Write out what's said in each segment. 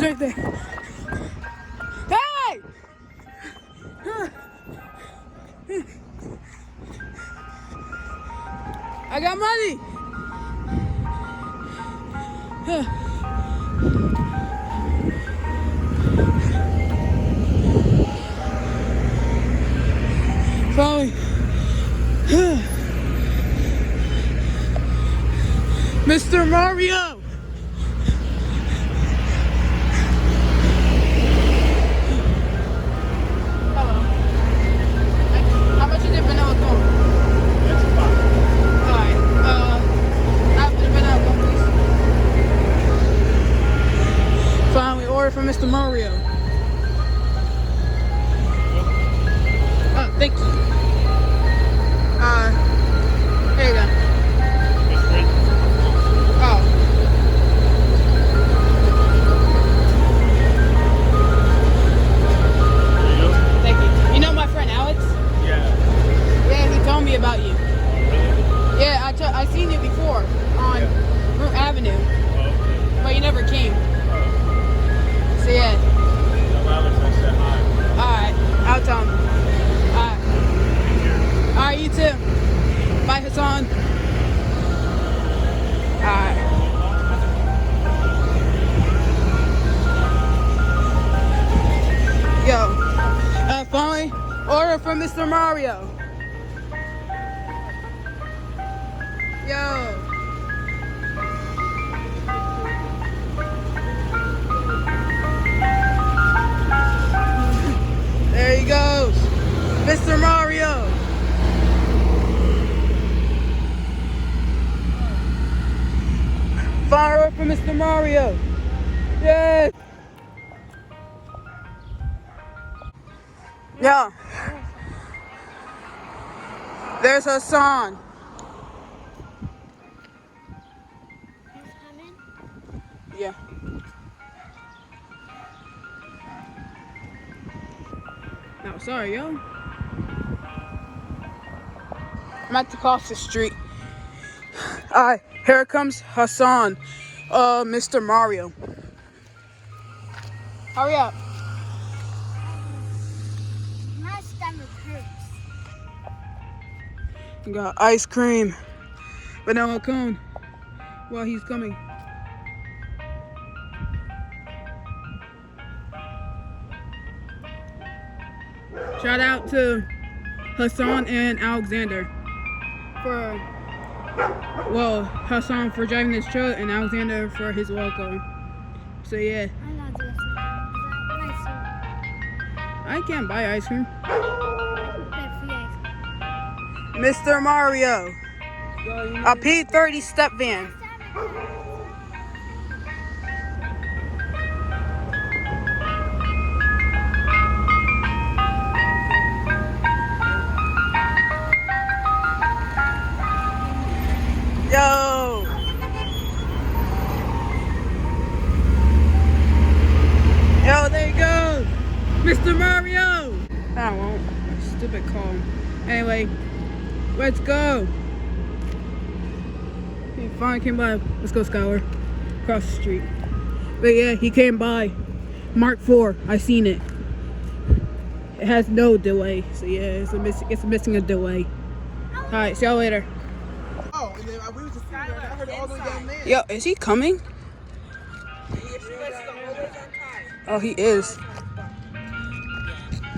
right there. Hey! I got money. Follow me. Mr. Mario! Hello. How much is it vanilla cone? That's fine. Alright, after the vanilla cone, please. Fine, we order from Mr. Mario. Oh, thank you. Here you go. That's great. Oh. There you go. Thank you. You know my friend Alex? Yeah. Yeah, he told me about you. Really? Yeah, I seen you before on Root Avenue, Oh, okay. but you never came. Oh. So yeah, Tell Alex I said hi. alright, I'll tell him. Alright, Take care. alright, you too. Bye, Hassan. Alright. Yo, finally, order from Mr. Mario. Yo. There he goes, Mr. Mario. Fire up for Mr. Mario. Yay. Yeah. There's Hassan. Yeah. No, sorry, yo. I'm at the cross the street. Alright, here comes Hassan. Mr. Mario. Hurry up. My stomach hurts. We got ice cream. Vanilla cone. While he's coming. Shout out to Hassan and Alexander for, well, Hassan for driving this truck and Alexander for his welcome. So yeah, I'm not doing something. I can't buy ice cream. Nice. Mr. Mario, a P30 step van. Yo! Yo, there you go! Mr. Mario! I won't. Stupid call. Anyway, let's go! He finally came by. Let's go, Skylar. Across the street. But yeah, he came by. Mark IV. I seen it. It has no delay. So yeah, it's missing a delay. Alright, see y'all later. Oh, and then we was just sitting there and I heard it all the way down there. Yo, is he coming? Oh, he is.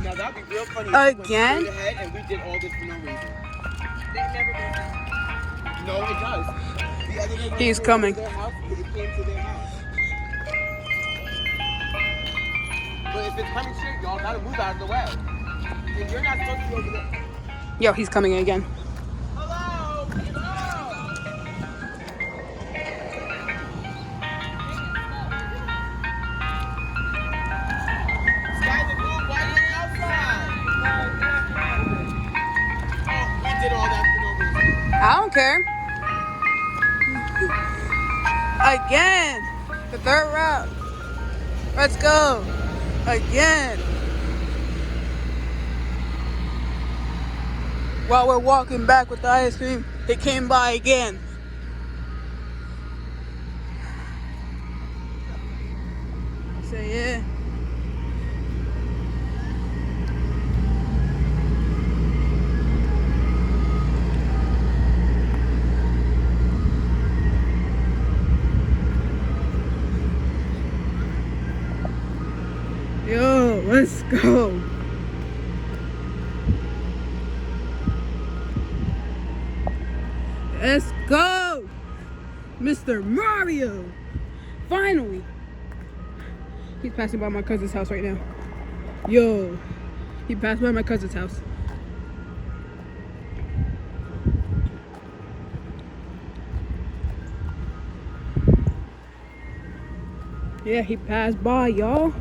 Now that'd be real funny. Again? If we went straight ahead and we did all this for no reason. No, it does. The other day when He's we were coming. to their house, it came to their house. But if it's coming straight, y'all gotta move out of the way. And you're not supposed to be over there. Yo, he's coming again. Hello! Hello! Skylar, move. Why are you outside? Oh, we did all that for no reason. I don't care. Again. The third round. Let's go. Again. While we're walking back with the ice cream, they came by again. So yeah. Yo, let's go. Let's go, Mr. Mario. Finally. He's passing by my cousin's house right now. Yo, he passed by my cousin's house. Yeah, he passed by, y'all.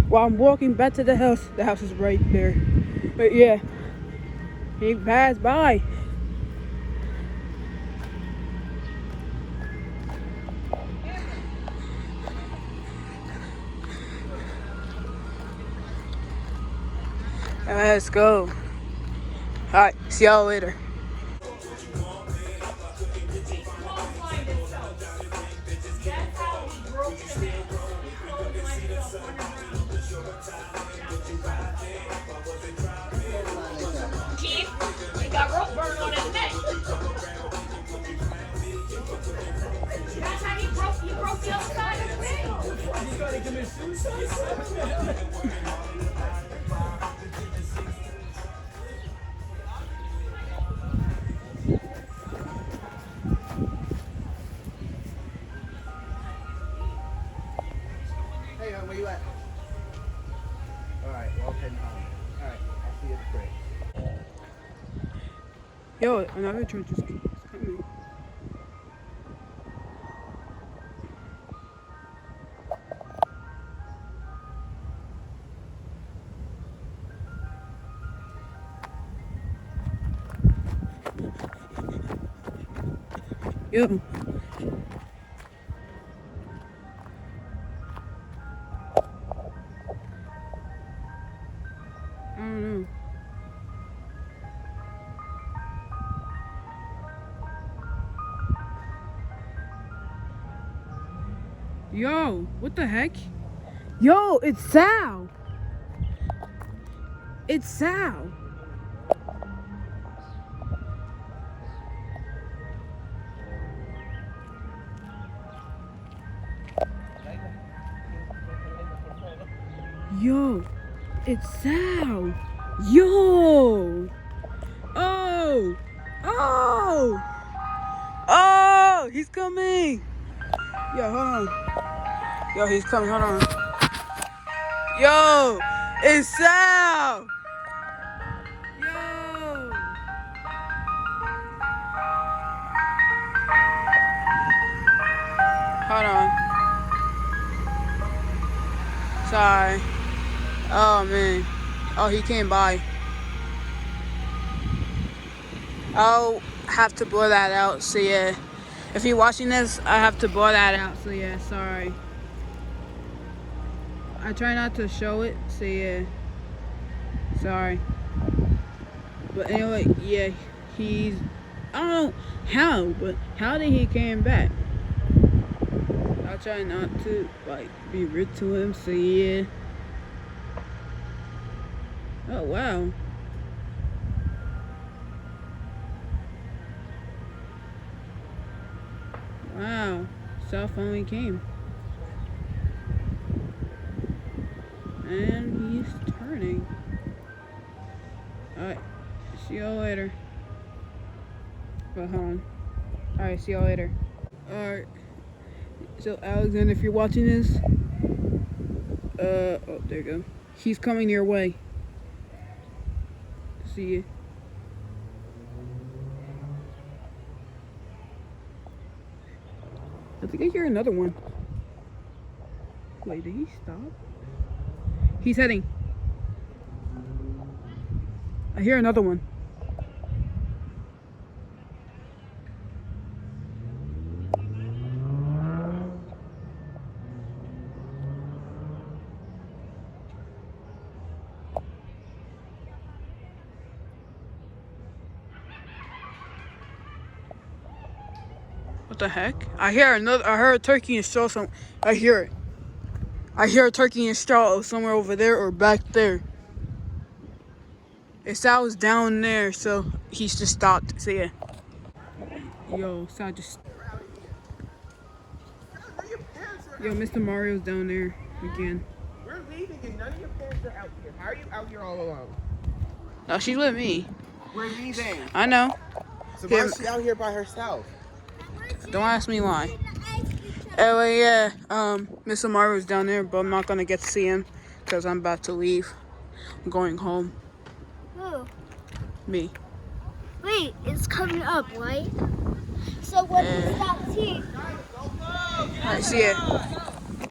While I'm walking back to the house is right there. But yeah, he passed by. Let's go. Alright, see y'all later. He got rope burn on his neck. That's how he broke the other side of the ring. You gotta commit suicide. Hey, where you at? Alright, well, heading home. Alright, I'll see you at the break. Yo, another church is coming. Yo. I don't know. Yo, what the heck? Yo, it's Sal. It's Sal. Yo, it's Sal. Yo. Oh. Oh. Oh, he's coming. Yo, hold on. Yo, he's coming. Hold on. Yo, it's Sal. Yo. Hold on. Sorry. Oh, man. Oh, he came by. I'll have to blur that out. So, yeah. If you're watching this, I have to blur that out. So, yeah. Sorry. I try not to show it. So, yeah. Sorry. But anyway, yeah. He's... I don't know how, but how did he came back? I'll try not to, like, be rude to him. So, yeah. Oh, wow. Wow. Sal finally came. And he's turning. Alright. See y'all later. But hold on. Alright, see y'all later. Alright. So, Alexander, if you're watching this, oh, there you go. He's coming your way. See you. I think I hear another one. Wait, did he stop? He's heading. I hear another one. What the heck? I hear another. I heard a turkey and show some. I hear it. I hear a turkey and straw somewhere over there or back there. And Sal was down there, so he's just stopped. So yeah. Yo, Sal just. Yo, Mr. Mario's down there again. We're leaving and none of your parents are out here. How are you out here all alone? No, she's with me. We're leaving. I know. So why is she out here by herself? Don't ask me why. Anyway, yeah, Mr. Mario's down there, but I'm not gonna get to see him because I'm about to leave. I'm going home. Who? Me. Wait, it's coming up, right? So when it stops here, Alright, see ya.